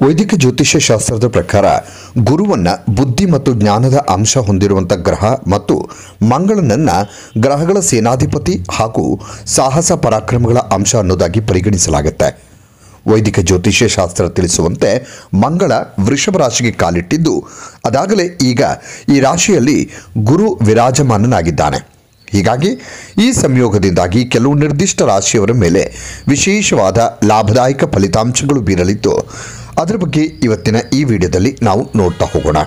ವೈದಿಕ ಜ್ಯೋತಿಷ್ಯ ಶಾಸ್ತ್ರದ ಪ್ರಕಾರ ಗುರುವನ್ನ ಬುದ್ಧಿ ಮತ್ತು ಜ್ಞಾನದ ಅಂಶ ಹೊಂದಿರುವಂಥ ಗ್ರಹ ಮತ್ತು ಮಂಗಳನನ್ನ ಗ್ರಹಗಳ ಸೇನಾಧಿಪತಿ ಹಾಗೂ ಸಾಹಸ ಪರಾಕ್ರಮಗಳ ಅಂಶ ಅನ್ನೋದಾಗಿ ಪರಿಗಣಿಸಲಾಗುತ್ತೆ. ವೈದಿಕ ಜ್ಯೋತಿಷ್ಯ ಶಾಸ್ತ್ರ ತಿಳಿಸುವಂತೆ ಮಂಗಳ ವೃಷಭ ರಾಶಿಗೆ ಕಾಲಿಟ್ಟಿದ್ದು ಅದಾಗಲೇ ಈಗ ಈ ರಾಶಿಯಲ್ಲಿ ಗುರು ವಿರಾಜಮಾನನಾಗಿದ್ದಾನೆ. ಹೀಗಾಗಿ ಈ ಸಂಯೋಗದಿಂದಾಗಿ ಕೆಲವು ನಿರ್ದಿಷ್ಟ ರಾಶಿಯವರ ಮೇಲೆ ವಿಶೇಷವಾದ ಲಾಭದಾಯಕ ಫಲಿತಾಂಶಗಳು ಬೀರಲಿದ್ದು ಅದರ ಬಗ್ಗೆ ಇವತ್ತಿನ ಈ ವಿಡಿಯೋದಲ್ಲಿ ನಾವು ನೋಡ್ತಾ ಹೋಗೋಣ.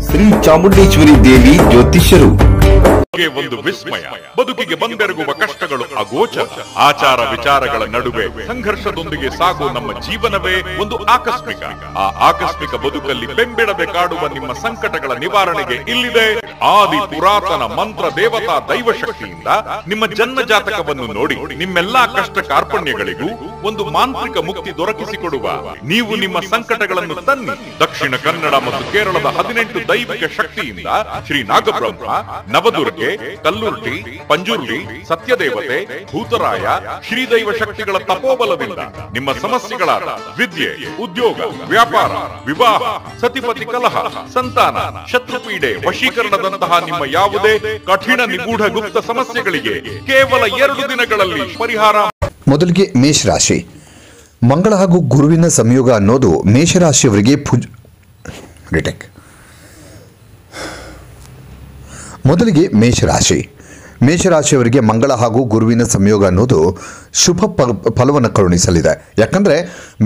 ಶ್ರೀ ಚಾಮುಂಡೇಶ್ವರಿ ದೇವಿ ಜ್ಯೋತಿಷ್ಯರು ಒಂದು ವಿಸ್ಮಯ, ಬದುಕಿಗೆ ಬಂದೆರಗುವ ಕಷ್ಟಗಳು ಅಗೋಚರ, ಆಚಾರ ವಿಚಾರಗಳ ನಡುವೆ ಸಂಘರ್ಷದೊಂದಿಗೆ ಸಾಗುವ ನಮ್ಮ ಜೀವನವೇ ಒಂದು ಆಕಸ್ಮಿಕ. ಆ ಆಕಸ್ಮಿಕ ಬದುಕಲ್ಲಿ ಬೆಂಬಿಡದೆ ಕಾಡುವ ನಿಮ್ಮ ಸಂಕಟಗಳ ನಿವಾರಣೆಗೆ ಇಲ್ಲಿದೆ ಆದಿ ಪುರಾತನ ಮಂತ್ರ ದೇವತಾ ದೈವ ಶಕ್ತಿಯಿಂದ ನಿಮ್ಮ ಜನ್ಮ ಜಾತಕವನ್ನು ನೋಡಿ ನಿಮ್ಮೆಲ್ಲಾ ಕಷ್ಟ ಕಾರ್ಪಣ್ಯಗಳಿಗೂ ಒಂದು ಮಾಂತ್ರಿಕ ಮುಕ್ತಿ ದೊರಕಿಸಿಕೊಡುವ ನೀವು ನಿಮ್ಮ ಸಂಕಟಗಳನ್ನು ತನ್ನಿ. ದಕ್ಷಿಣ ಕನ್ನಡ ಮತ್ತು ಕೇರಳದ 18 ದೈವಿಕ ಶಕ್ತಿಯಿಂದ ಶ್ರೀ ನಾಗಬ್ರಹ್ಮ, ನವದುರ್ಗೆ, ಕಲ್ಲುರ್ಟಿ, ಪಂಜುರ್ಲಿ, ಸತ್ಯದೇವತೆ, ಭೂತರಾಯ, ಶ್ರೀದೈವ ಶಕ್ತಿಗಳ ತಪೋಬಲದಿಂದ ನಿಮ್ಮ ಸಮಸ್ಯೆಗಳಾದ ವಿದ್ಯೆ, ಉದ್ಯೋಗ, ವ್ಯಾಪಾರ, ವಿವಾಹ, ಸತಿಪತಿ ಕಲಹ, ಸಂತಾನ, ಶತ್ರುಪೀಡೆ, ವಶೀಕರಣದಂತಹ ನಿಮ್ಮ ಯಾವುದೇ ಕಠಿಣ ನಿಗೂಢ ಗುಪ್ತ ಸಮಸ್ಯೆಗಳಿಗೆ ಕೇವಲ 2 ದಿನಗಳಲ್ಲಿ ಪರಿಹಾರ. ಮೊದಲಿಗೆ ಮೇಷರಾಶಿ. ಮಂಗಳ ಹಾಗೂ ಗುರುವಿನ ಸಂಯೋಗ ಅನ್ನೋದು ಮೇಷರಾಶಿಯವರಿಗೆ ಮೊದಲಿಗೆ ಮೇಷರಾಶಿಯವರಿಗೆ ಮಂಗಳ ಹಾಗೂ ಗುರುವಿನ ಸಂಯೋಗ ಅನ್ನೋದು ಶುಭ ಫಲವನ್ನು ಕರುಣಿಸಲಿದೆ. ಯಾಕಂದರೆ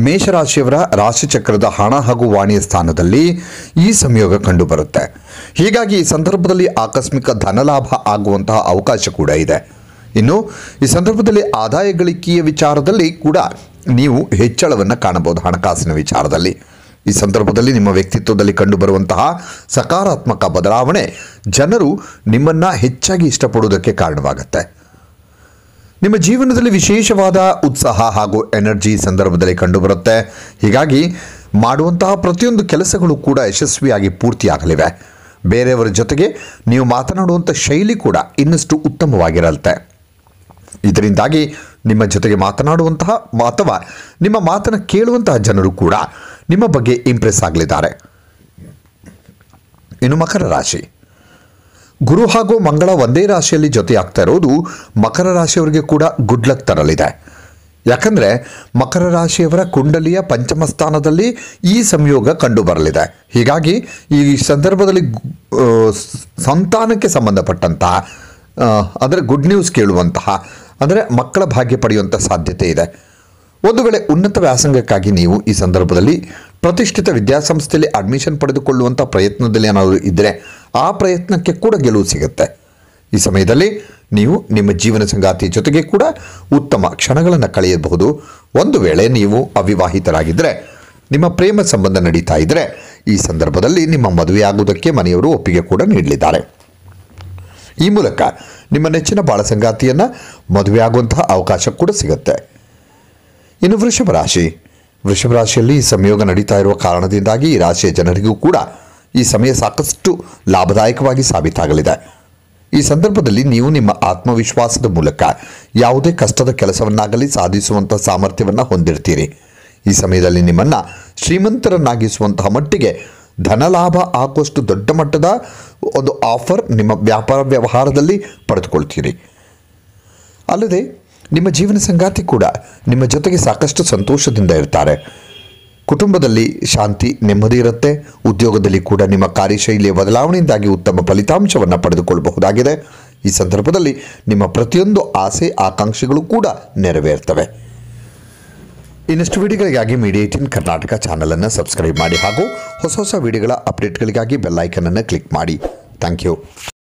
ಮೇಷರಾಶಿಯವರ ರಾಶಿಚಕ್ರದ ಹಣ ಹಾಗೂ ವಾಣಿಯ ಸ್ಥಾನದಲ್ಲಿ ಈ ಸಂಯೋಗ ಕಂಡುಬರುತ್ತೆ. ಹೀಗಾಗಿ ಈ ಸಂದರ್ಭದಲ್ಲಿ ಆಕಸ್ಮಿಕ ಧನಲಾಭ ಆಗುವಂತಹ ಅವಕಾಶ ಕೂಡ ಇದೆ. ಇನ್ನು ಈ ಸಂದರ್ಭದಲ್ಲಿ ಆದಾಯ ಗಳಿಕೆಯ ವಿಚಾರದಲ್ಲಿ ಕೂಡ ನೀವು ಹೆಚ್ಚಳವನ್ನು ಕಾಣಬಹುದು. ಹಣಕಾಸಿನ ವಿಚಾರದಲ್ಲಿ ಈ ಸಂದರ್ಭದಲ್ಲಿ ನಿಮ್ಮ ವ್ಯಕ್ತಿತ್ವದಲ್ಲಿ ಕಂಡುಬರುವಂತಹ ಸಕಾರಾತ್ಮಕ ಬದಲಾವಣೆ ಜನರು ನಿಮ್ಮನ್ನು ಹೆಚ್ಚಾಗಿ ಇಷ್ಟಪಡುವುದಕ್ಕೆ ಕಾರಣವಾಗುತ್ತೆ. ನಿಮ್ಮ ಜೀವನದಲ್ಲಿ ವಿಶೇಷವಾದ ಉತ್ಸಾಹ ಹಾಗೂ ಎನರ್ಜಿ ಸಂದರ್ಭದಲ್ಲಿ ಕಂಡುಬರುತ್ತೆ. ಹೀಗಾಗಿ ಮಾಡುವಂತಹ ಪ್ರತಿಯೊಂದು ಕೆಲಸಗಳು ಕೂಡ ಯಶಸ್ವಿಯಾಗಿ ಪೂರ್ತಿಯಾಗಲಿವೆ. ಬೇರೆಯವರ ಜೊತೆಗೆ ನೀವು ಮಾತನಾಡುವಂಥ ಶೈಲಿ ಕೂಡ ಇನ್ನಷ್ಟು ಉತ್ತಮವಾಗಿರತ್ತೆ. ಇದರಿಂದಾಗಿ ನಿಮ್ಮ ಜೊತೆಗೆ ಮಾತನಾಡುವಂತಹ ಅಥವಾ ನಿಮ್ಮ ಮಾತನ್ನು ಕೇಳುವಂತಹ ಜನರು ಕೂಡ ನಿಮ್ಮ ಬಗ್ಗೆ ಇಂಪ್ರೆಸ್ ಆಗಲಿದ್ದಾರೆ. ಇನ್ನು ಮಕರ ರಾಶಿ. ಗುರು ಹಾಗೂ ಮಂಗಳ ಒಂದೇ ರಾಶಿಯಲ್ಲಿ ಜೊತೆಯಾಗ್ತಾ ಇರೋದು ಮಕರ ರಾಶಿಯವರಿಗೆ ಕೂಡ ಗುಡ್ ಲಕ್ ತರಲಿದೆ. ಯಾಕಂದರೆ ಮಕರ ರಾಶಿಯವರ ಕುಂಡಲಿಯ ಪಂಚಮ ಸ್ಥಾನದಲ್ಲಿ ಈ ಸಂಯೋಗ ಕಂಡು ಬರಲಿದೆ. ಹೀಗಾಗಿ ಈ ಸಂದರ್ಭದಲ್ಲಿ ಸಂತಾನಕ್ಕೆ ಸಂಬಂಧಪಟ್ಟಂತಹ ಅಂದರೆ ಗುಡ್ ನ್ಯೂಸ್ ಕೇಳುವಂತಹ ಅಂದರೆ ಮಕ್ಕಳ ಭಾಗ್ಯ ಪಡೆಯುವಂಥ ಸಾಧ್ಯತೆ ಇದೆ. ಒಂದು ವೇಳೆ ಉನ್ನತ ವ್ಯಾಸಂಗಕ್ಕಾಗಿ ನೀವು ಈ ಸಂದರ್ಭದಲ್ಲಿ ಪ್ರತಿಷ್ಠಿತ ವಿದ್ಯಾಸಂಸ್ಥೆಯಲ್ಲಿ ಅಡ್ಮಿಷನ್ ಪಡೆದುಕೊಳ್ಳುವಂಥ ಪ್ರಯತ್ನದಲ್ಲಿ ಏನಾದರೂ ಇದ್ದರೆ ಆ ಪ್ರಯತ್ನಕ್ಕೆ ಕೂಡ ಗೆಲುವು ಸಿಗುತ್ತೆ. ಈ ಸಮಯದಲ್ಲಿ ನೀವು ನಿಮ್ಮ ಜೀವನ ಸಂಗಾತಿ ಜೊತೆಗೆ ಕೂಡ ಉತ್ತಮ ಕ್ಷಣಗಳನ್ನು ಕಳೆಯಬಹುದು. ಒಂದು ವೇಳೆ ನೀವು ಅವಿವಾಹಿತರಾಗಿದ್ದರೆ, ನಿಮ್ಮ ಪ್ರೇಮ ಸಂಬಂಧ ನಡೀತಾ ಇದ್ದರೆ ಈ ಸಂದರ್ಭದಲ್ಲಿ ನಿಮ್ಮ ಮದುವೆಯಾಗುವುದಕ್ಕೆ ಮನೆಯವರು ಒಪ್ಪಿಗೆ ಕೂಡ ನೀಡಲಿದ್ದಾರೆ. ಈ ಮೂಲಕ ನಿಮ್ಮ ನೆಚ್ಚಿನ ಬಾಳ ಸಂಗಾತಿಯನ್ನು ಮದುವೆಯಾಗುವಂತಹ ಅವಕಾಶ ಕೂಡ ಸಿಗುತ್ತೆ. ಇನ್ನು ವೃಷಭ ರಾಶಿಯಲ್ಲಿ ಈ ಸಂಯೋಗ ನಡೀತಾ ಇರುವ ಕಾರಣದಿಂದಾಗಿ ಈ ರಾಶಿಯ ಜನರಿಗೂ ಕೂಡ ಈ ಸಮಯ ಸಾಕಷ್ಟು ಲಾಭದಾಯಕವಾಗಿ ಸಾಬೀತಾಗಲಿದೆ. ಈ ಸಂದರ್ಭದಲ್ಲಿ ನೀವು ನಿಮ್ಮ ಆತ್ಮವಿಶ್ವಾಸದ ಮೂಲಕ ಯಾವುದೇ ಕಷ್ಟದ ಕೆಲಸವನ್ನಾಗಲಿ ಸಾಧಿಸುವಂಥ ಸಾಮರ್ಥ್ಯವನ್ನು ಹೊಂದಿರ್ತೀರಿ. ಈ ಸಮಯದಲ್ಲಿ ನಿಮ್ಮನ್ನು ಶ್ರೀಮಂತರನ್ನಾಗಿಸುವಂತಹ ಮಟ್ಟಿಗೆ ಧನಲಾಭ ಆಗುವಷ್ಟು ದೊಡ್ಡ ಮಟ್ಟದ ಒಂದು ಆಫರ್ ನಿಮ್ಮ ವ್ಯಾಪಾರ ವ್ಯವಹಾರದಲ್ಲಿ ಪಡೆದುಕೊಳ್ತೀರಿ. ಅಲ್ಲದೆ ನಿಮ್ಮ ಜೀವನ ಸಂಗಾತಿ ಕೂಡ ನಿಮ್ಮ ಜೊತೆಗೆ ಸಾಕಷ್ಟು ಸಂತೋಷದಿಂದ ಇರ್ತಾರೆ. ಕುಟುಂಬದಲ್ಲಿ ಶಾಂತಿ, ನೆಮ್ಮದಿ ಇರುತ್ತೆ. ಉದ್ಯೋಗದಲ್ಲಿ ಕೂಡ ನಿಮ್ಮ ಕಾರ್ಯಶೈಲಿಯ ಬದಲಾವಣೆಯಿಂದಾಗಿ ಉತ್ತಮ ಫಲಿತಾಂಶವನ್ನು ಪಡೆದುಕೊಳ್ಳಬಹುದಾಗಿದೆ. ಈ ಸಂದರ್ಭದಲ್ಲಿ ನಿಮ್ಮ ಪ್ರತಿಯೊಂದು ಆಸೆ ಆಕಾಂಕ್ಷೆಗಳು ಕೂಡ ನೆರವೇರ್ತವೆ. ಇನ್ನಷ್ಟು ವಿಡಿಯೋಗಳಿಗಾಗಿ ಮೀಡಿಯಾ 18 ಕರ್ನಾಟಕ ಚಾನಲನ್ನು ಸಬ್ಸ್ಕ್ರೈಬ್ ಮಾಡಿ ಹಾಗೂ ಹೊಸ ವಿಡಿಯೋಗಳ ಅಪ್ಡೇಟ್ಗಳಿಗಾಗಿ ಬೆಲ್ ಐಕನ್ ಅನ್ನು ಕ್ಲಿಕ್ ಮಾಡಿ. Thank you.